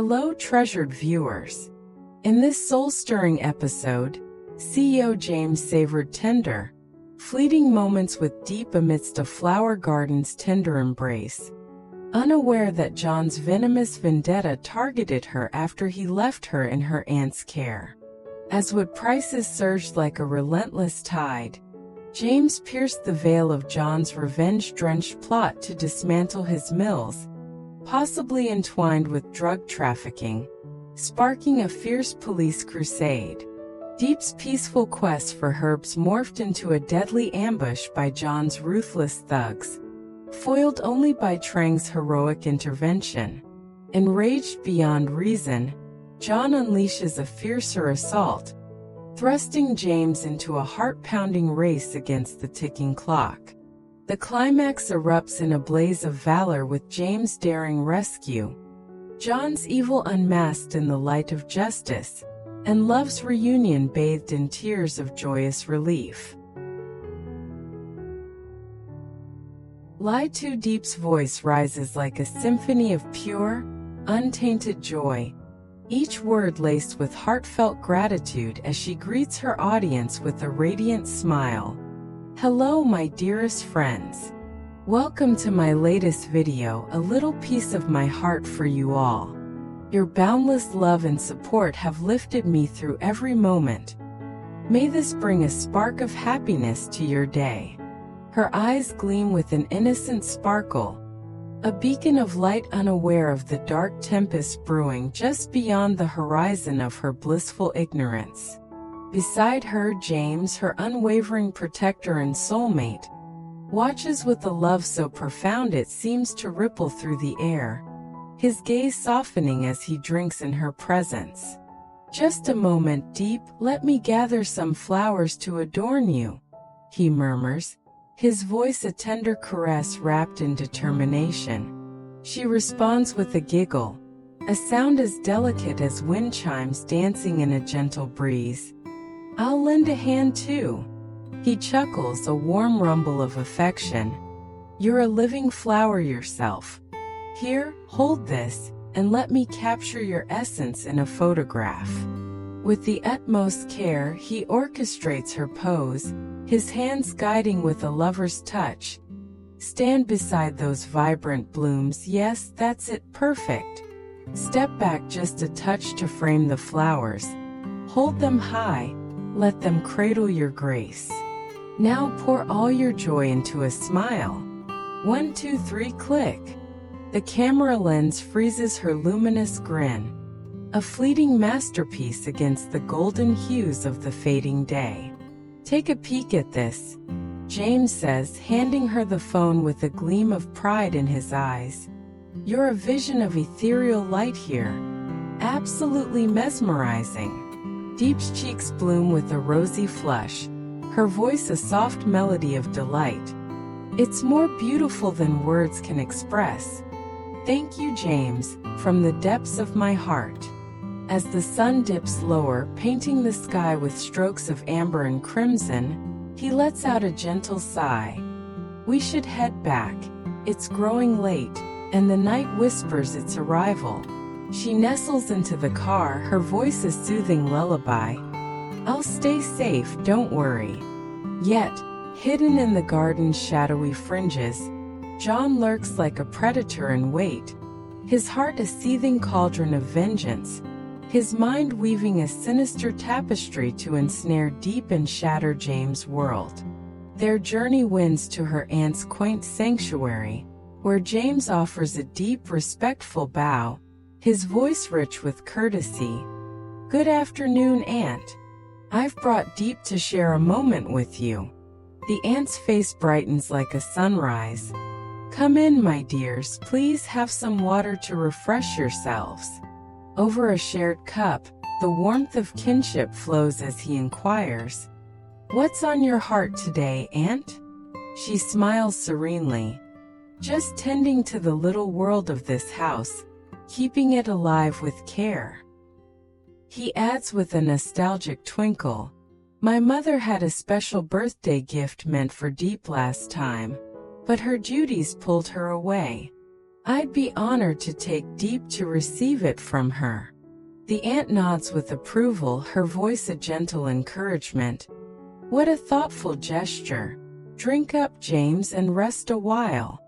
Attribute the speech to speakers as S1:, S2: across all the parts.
S1: Hello, treasured viewers. In this soul-stirring episode, CEO James savored tender, fleeting moments with Diep amidst a flower garden's tender embrace, unaware that John's venomous vendetta targeted her after he left her in her aunt's care. As wood prices surged like a relentless tide, James pierced the veil of John's revenge-drenched plot to dismantle his mills, possibly entwined with drug trafficking, sparking a fierce police crusade. Diep's peaceful quest for herbs morphed into a deadly ambush by John's ruthless thugs, foiled only by Truong's heroic intervention. Enraged beyond reason, John unleashes a fiercer assault, thrusting James into a heart-pounding race against the ticking clock. The climax erupts in a blaze of valor with James' daring rescue, John's evil unmasked in the light of justice, and love's reunion bathed in tears of joyous relief. Too Diep's voice rises like a symphony of pure, untainted joy, each word laced with heartfelt gratitude as she greets her audience with a radiant smile. Hello my dearest friends. Welcome to my latest video, a little piece of my heart for you all. Your boundless love and support have lifted me through every moment. May this bring a spark of happiness to your day. Her eyes gleam with an innocent sparkle, a beacon of light unaware of the dark tempest brewing just beyond the horizon of her blissful ignorance. Beside her, James, her unwavering protector and soulmate, watches with a love so profound it seems to ripple through the air, his gaze softening as he drinks in her presence. Just a moment, Diep, let me gather some flowers to adorn you, he murmurs, his voice a tender caress wrapped in determination. She responds with a giggle, a sound as delicate as wind chimes dancing in a gentle breeze. I'll lend a hand too. He chuckles, a warm rumble of affection. You're a living flower yourself. Here, hold this, and let me capture your essence in a photograph. With the utmost care, he orchestrates her pose, his hands guiding with a lover's touch. Stand beside those vibrant blooms, yes, that's it, perfect. Step back just a touch to frame the flowers. Hold them high, let them cradle your grace. Now pour all your joy into a smile. 1, 2, 3, click. The camera lens freezes her luminous grin, a fleeting masterpiece against the golden hues of the fading day. Take a peek at this, James says, handing her the phone with a gleam of pride in his eyes. You're a vision of ethereal light here. Absolutely mesmerizing. Diep's cheeks bloom with a rosy flush, her voice a soft melody of delight. It's more beautiful than words can express. Thank you, James, from the depths of my heart. As the sun dips lower, painting the sky with strokes of amber and crimson, he lets out a gentle sigh. We should head back. It's growing late, and the night whispers its arrival. She nestles into the car, her voice a soothing lullaby. I'll stay safe, don't worry. Yet, hidden in the garden's shadowy fringes, John lurks like a predator in wait, his heart a seething cauldron of vengeance, his mind weaving a sinister tapestry to ensnare Diep and shatter James' world. Their journey winds to her aunt's quaint sanctuary, where James offers a deep, respectful bow, his voice rich with courtesy. Good afternoon, Aunt. I've brought Diep to share a moment with you. The aunt's face brightens like a sunrise. Come in, my dears, please have some water to refresh yourselves. Over a shared cup, the warmth of kinship flows as he inquires, What's on your heart today, Aunt? She smiles serenely. Just tending to the little world of this house, keeping it alive with care. He adds with a nostalgic twinkle, My mother had a special birthday gift meant for Diep last time, but her duties pulled her away. I'd be honored to take Diep to receive it from her. The aunt nods with approval, her voice a gentle encouragement. What a thoughtful gesture. Drink up, James, and rest a while.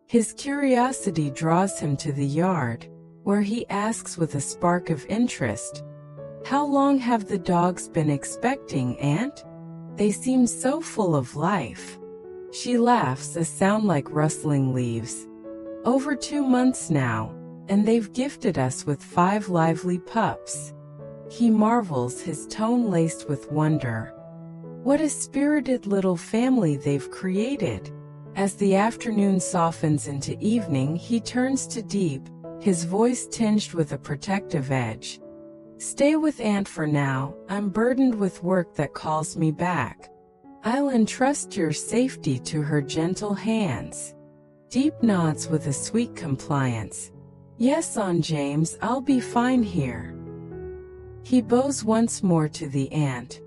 S1: His curiosity draws him to the yard, where he asks with a spark of interest, "How long have the dogs been expecting, Aunt? They seem so full of life." She laughs, a sound like rustling leaves. "Over 2 months now, and they've gifted us with 5 lively pups." He marvels, his tone laced with wonder. What a spirited little family they've created. As the afternoon softens into evening, he turns to Diep, his voice tinged with a protective edge. "Stay with Aunt for now. I'm burdened with work that calls me back. I'll entrust your safety to her gentle hands." Diep nods with a sweet compliance. "Yes, Aunt James, I'll be fine here." He bows once more to the aunt.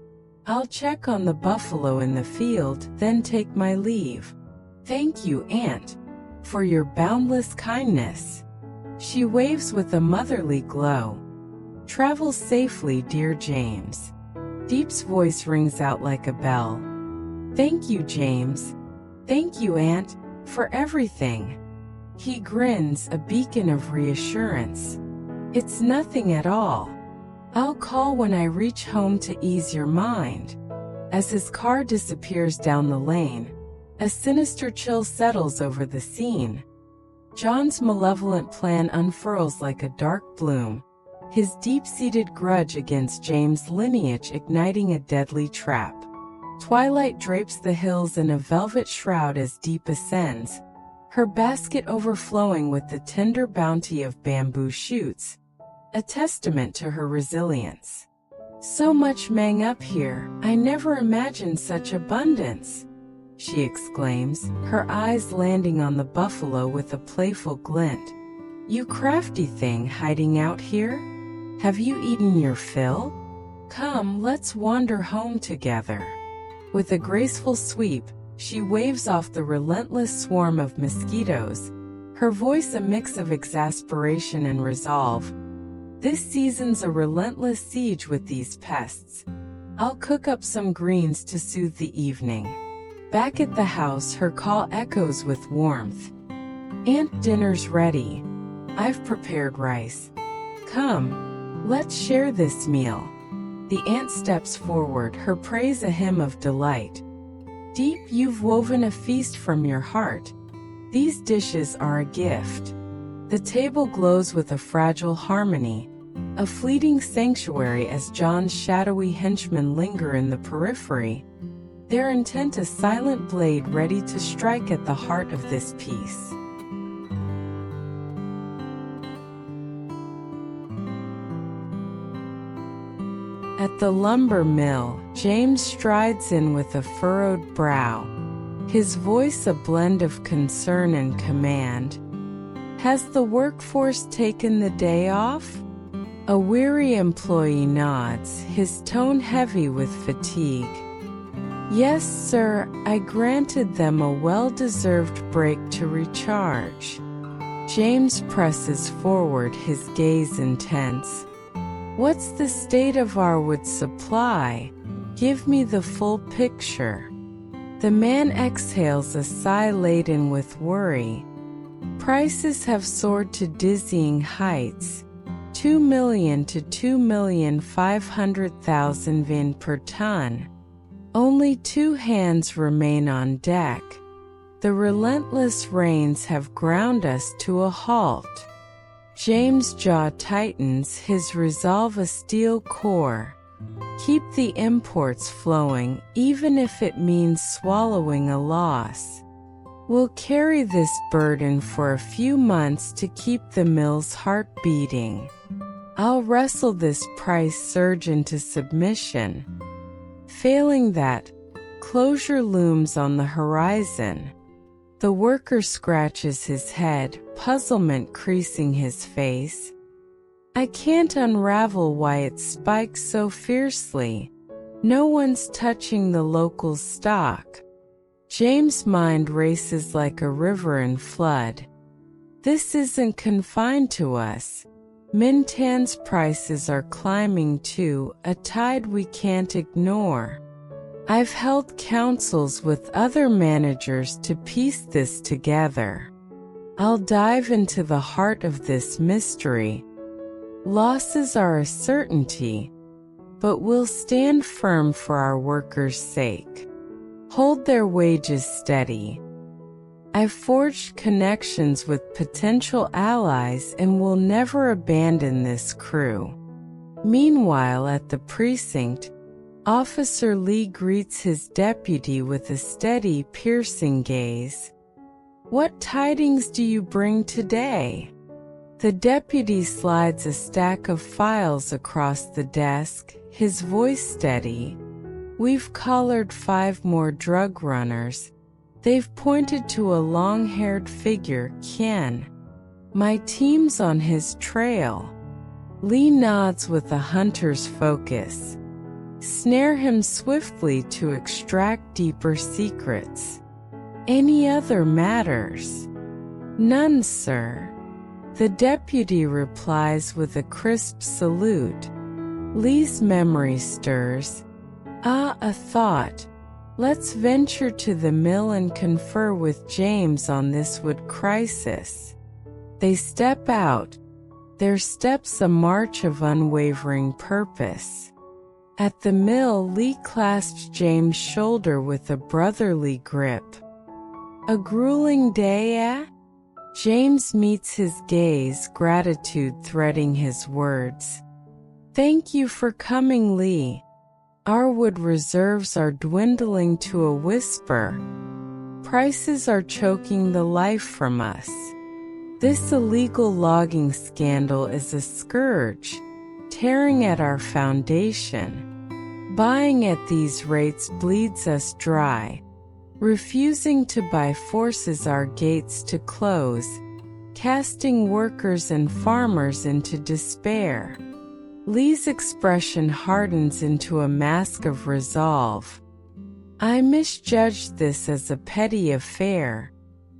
S1: "I'll check on the buffalo in the field, then take my leave." "Thank you, Aunt, for your boundless kindness." She waves with a motherly glow. "Travel safely, dear James." Diep's voice rings out like a bell. "Thank you, James. Thank you, Aunt, for everything." He grins, a beacon of reassurance. "It's nothing at all. I'll call when I reach home to ease your mind." As his car disappears down the lane, a sinister chill settles over the scene. John's malevolent plan unfurls like a dark bloom, his deep-seated grudge against James' lineage igniting a deadly trap. Twilight drapes the hills in a velvet shroud as Diep ascends, her basket overflowing with the tender bounty of bamboo shoots, a testament to her resilience. "So much mang up here, I never imagined such abundance," she exclaims, her eyes landing on the buffalo with a playful glint. "You crafty thing hiding out here? Have you eaten your fill? Come, let's wander home together." With a graceful sweep, she waves off the relentless swarm of mosquitoes, her voice a mix of exasperation and resolve. "This season's a relentless siege with these pests. I'll cook up some greens to soothe the evening." Back at the house, her call echoes with warmth. "Aunt, dinner's ready. I've prepared rice. Come, let's share this meal." The aunt steps forward, her praise a hymn of delight. "Diep, you've woven a feast from your heart. These dishes are a gift." The table glows with a fragile harmony, a fleeting sanctuary as John's shadowy henchmen linger in the periphery, their intent a silent blade ready to strike at the heart of this peace. At the lumber mill, James strides in with a furrowed brow, his voice a blend of concern and command. "Has the workforce taken the day off?" A weary employee nods, his tone heavy with fatigue. "Yes, sir, I granted them a well-deserved break to recharge." James presses forward, his gaze intense. "What's the state of our wood supply? Give me the full picture." The man exhales, a sigh laden with worry. "Prices have soared to dizzying heights, 2 million to 2,500,000 VIN per ton. Only 2 hands remain on deck. The relentless rains have ground us to a halt." James' jaw tightens, his resolve a steel core. "Keep the imports flowing, even if it means swallowing a loss. We'll carry this burden for a few months to keep the mill's heart beating. I'll wrestle this price surge into submission. Failing that, closure looms on the horizon." The worker scratches his head, puzzlement creasing his face. "I can't unravel why it spikes so fiercely. No one's touching the local stock." James' mind races like a river in flood. This isn't confined to us. Mintan's prices are climbing too, a tide we can't ignore. I've held councils with other managers to piece this together. I'll dive into the heart of this mystery. Losses are a certainty, but we'll stand firm for our workers' sake. Hold their wages steady. I've forged connections with potential allies and will never abandon this crew. Meanwhile, at the precinct, Officer Lee greets his deputy with a steady, piercing gaze. "What tidings do you bring today?" The deputy slides a stack of files across the desk, his voice steady. "We've collared 5 more drug runners. They've pointed to a long-haired figure, Tien. My team's on his trail." Lee nods with a hunter's focus. "Snare him swiftly to extract deeper secrets." "Any other matters?" "None, sir." The deputy replies with a crisp salute. Lee's memory stirs. "Ah, a thought. Let's venture to the mill and confer with James on this wood crisis." They step out, their steps a march of unwavering purpose. At the mill, Lee clasps James' shoulder with a brotherly grip. "A grueling day, eh?" James meets his gaze, gratitude threading his words. "Thank you for coming, Lee. Our wood reserves are dwindling to a whisper. Prices are choking the life from us. This illegal logging scandal is a scourge, tearing at our foundation. Buying at these rates bleeds us dry. Refusing to buy forces our gates to close, casting workers and farmers into despair." Lee's expression hardens into a mask of resolve. "I misjudged this as a petty affair,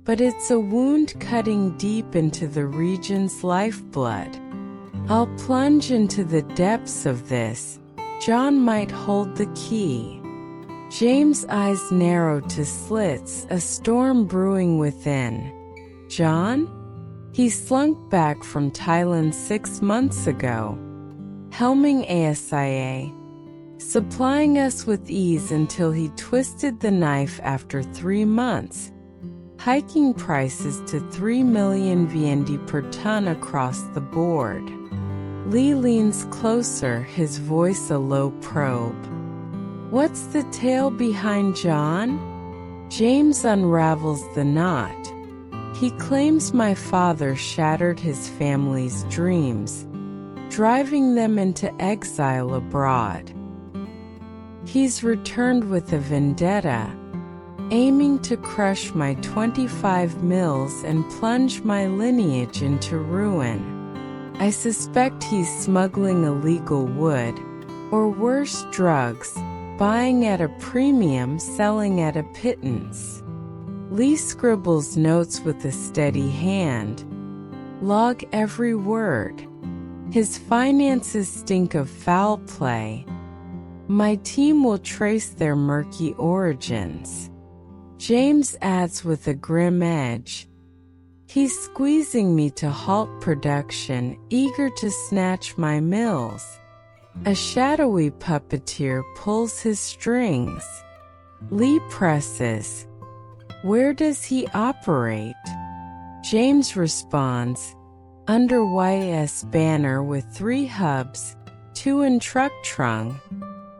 S1: but it's a wound cutting deep into the region's lifeblood. I'll plunge into the depths of this. John might hold the key." James' eyes narrow to slits, a storm brewing within. "John?" He slunk back from Thailand 6 months ago. Helming ASIA, supplying us with ease until he twisted the knife after 3 months, hiking prices to 3 million VND per ton across the board. Lee leans closer, his voice a low probe. "What's the tale behind John?" James unravels the knot. "He claims my father shattered his family's dreams, driving them into exile abroad. He's returned with a vendetta, aiming to crush my 25 mills and plunge my lineage into ruin. I suspect he's smuggling illegal wood, or worse, drugs, buying at a premium, selling at a pittance." Lee scribbles notes with a steady hand. Log every word. His finances stink of foul play. My team will trace their murky origins. James adds with a grim edge. He's squeezing me to halt production, eager to snatch my mills. A shadowy puppeteer pulls his strings. Lee presses. Where does he operate? James responds, under YS banner with 3 hubs, 2 in Truong,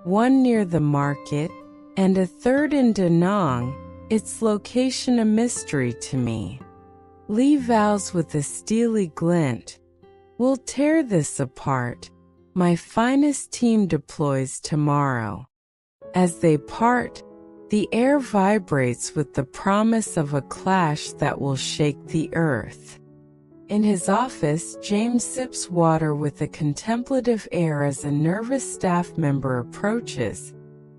S1: 1 near the market, and a 3rd in Da Nang, its location a mystery to me. Lee vows with a steely glint, "We'll tear this apart. My finest team deploys tomorrow." As they part, the air vibrates with the promise of a clash that will shake the earth. In his office, James sips water with a contemplative air as a nervous staff member approaches,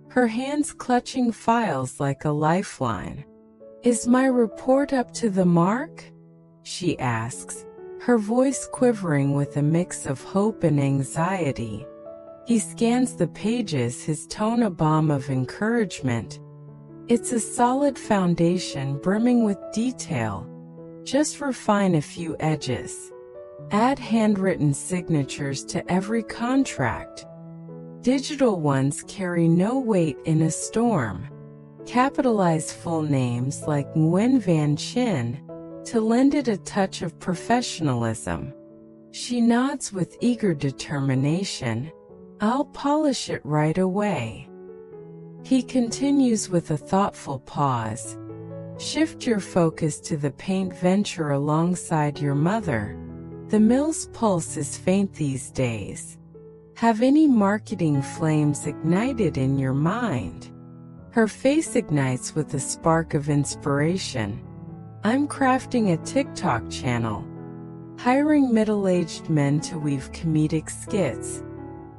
S1: her hands clutching files like a lifeline. "Is my report up to the mark?" she asks, her voice quivering with a mix of hope and anxiety. He scans the pages, his tone a balm of encouragement. It's a solid foundation brimming with detail. Just refine a few edges. Add handwritten signatures to every contract. Digital ones carry no weight in a storm. Capitalize full names like Nguyen Van Chin to lend it a touch of professionalism. She nods with eager determination. I'll polish it right away. He continues with a thoughtful pause. Shift your focus to the paint venture alongside your mother. The mill's pulse is faint these days. Have any marketing flames ignited in your mind? Her face ignites with a spark of inspiration. I'm crafting a TikTok channel. Hiring middle-aged men to weave comedic skits.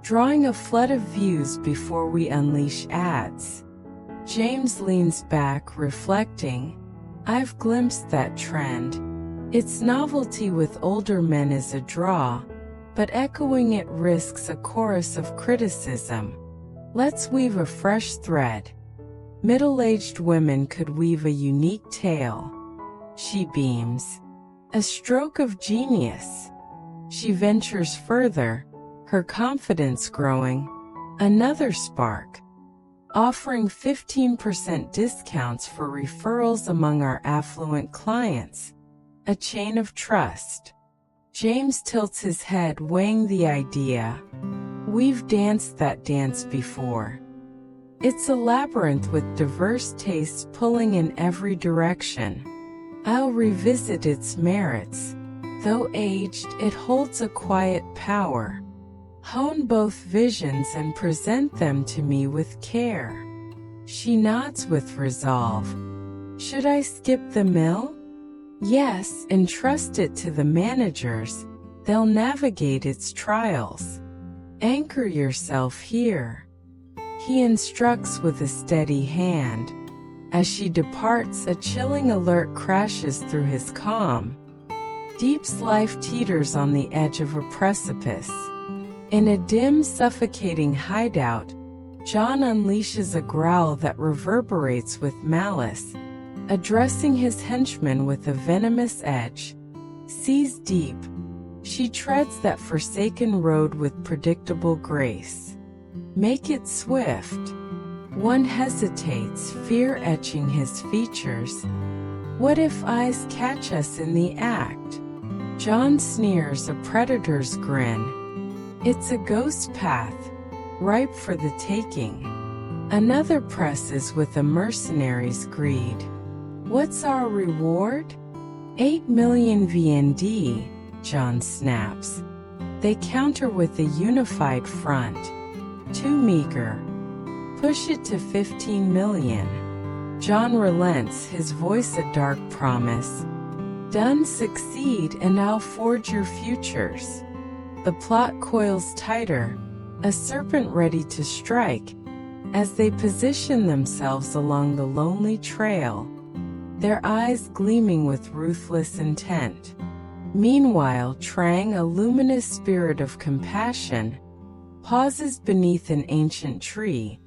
S1: Drawing a flood of views before we unleash ads. James leans back, reflecting. I've glimpsed that trend. Its novelty with older men is a draw, but echoing it risks a chorus of criticism. Let's weave a fresh thread. Middle-aged women could weave a unique tale. She beams. A stroke of genius. She ventures further, her confidence growing. Another spark. Offering 15% discounts for referrals among our affluent clients. A chain of trust. James tilts his head, weighing the idea. We've danced that dance before. It's a labyrinth with diverse tastes pulling in every direction. I'll revisit its merits. Though aged, it holds a quiet power. Hone both visions and present them to me with care. She nods with resolve. Should I skip the mill? Yes, entrust it to the managers. They'll navigate its trials. Anchor yourself here. He instructs with a steady hand. As she departs, a chilling alert crashes through his calm. Diep's life teeters on the edge of a precipice. In a dim, suffocating hideout, John unleashes a growl that reverberates with malice, addressing his henchman with a venomous edge. Seize Diep. She treads that forsaken road with predictable grace. Make it swift. One hesitates, fear etching his features. What if eyes catch us in the act? John sneers, a predator's grin. It's a ghost path, ripe for the taking. Another presses with a mercenary's greed. What's our reward? 8 million VND, John snaps. They counter with a unified front. Too meager. Push it to 15 million. John relents, his voice a dark promise. Done, succeed, and I'll forge your futures. The plot coils tighter, a serpent ready to strike, as they position themselves along the lonely trail, their eyes gleaming with ruthless intent. Meanwhile, Truong, a luminous spirit of compassion, pauses beneath an ancient tree,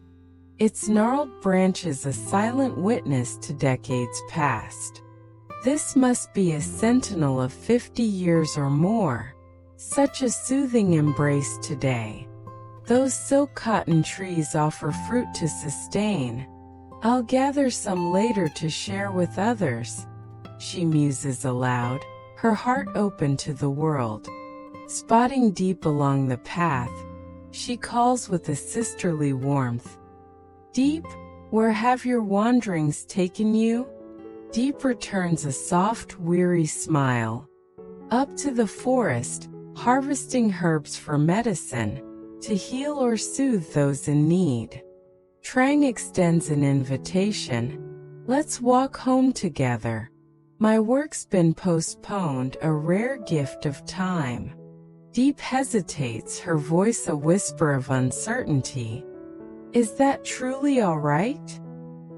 S1: its gnarled branches a silent witness to decades past. This must be a sentinel of 50 years or more. Such a soothing embrace today. Those silk cotton trees offer fruit to sustain. I'll gather some later to share with others. She muses aloud, her heart open to the world. Spotting Diep along the path, she calls with a sisterly warmth. Diep, where have your wanderings taken you? Diep returns a soft, weary smile. Up to the forest, harvesting herbs for medicine, to heal or soothe those in need. Truong extends an invitation. Let's walk home together. My work's been postponed, a rare gift of time. Diep hesitates, her voice a whisper of uncertainty. Is that truly all right?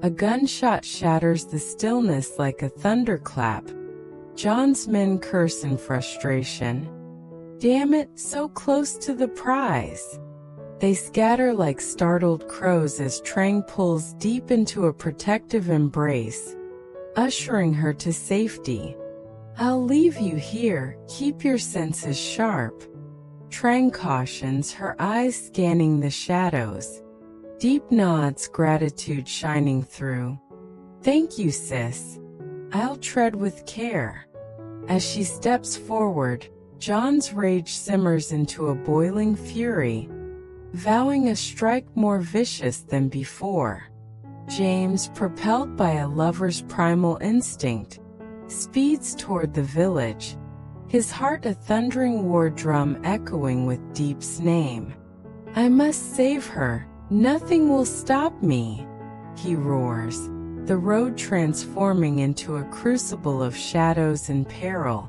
S1: A gunshot shatters the stillness like a thunderclap. John's men curse in frustration. Damn it, so close to the prize. They scatter like startled crows as Truong pulls Diep into a protective embrace, ushering her to safety. I'll leave you here, keep your senses sharp. Truong cautions, her eyes scanning the shadows. Diep nods, gratitude shining through. Thank you, sis. I'll tread with care. As she steps forward, John's rage simmers into a boiling fury, vowing a strike more vicious than before. James, propelled by a lover's primal instinct, speeds toward the village, his heart a thundering war drum echoing with Diep's name. I must save her, nothing will stop me, he roars, the road transforming into a crucible of shadows and peril.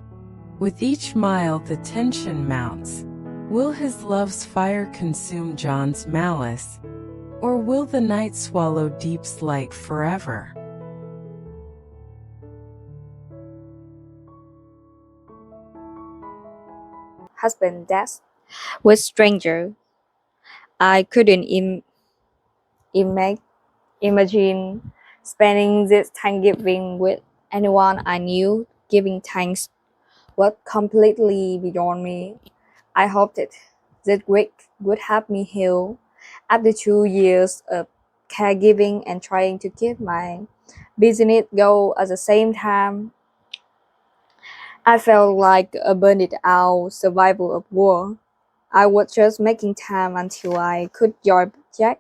S1: With each mile the tension mounts. Will his love's fire consume John's malice, or will the night swallow Diep's light forever?
S2: Husband death with stranger. I couldn't ima- imagine spending this Thanksgiving with anyone I knew. Giving thanks was completely beyond me. I hoped that week would help me heal. After 2 years of caregiving and trying to keep my business go at the same time, I felt like a burned out survival of war. I was just making time until I could join Jack.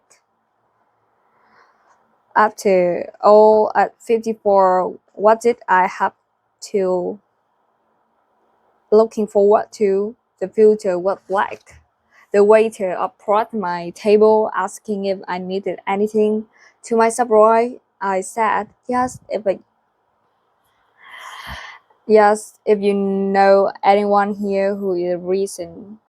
S2: After all, at 54, what did I have to looking forward to? The future was black. The waiter approached my table asking if I needed anything. To my surprise, I said, yes, if you know anyone here who is recent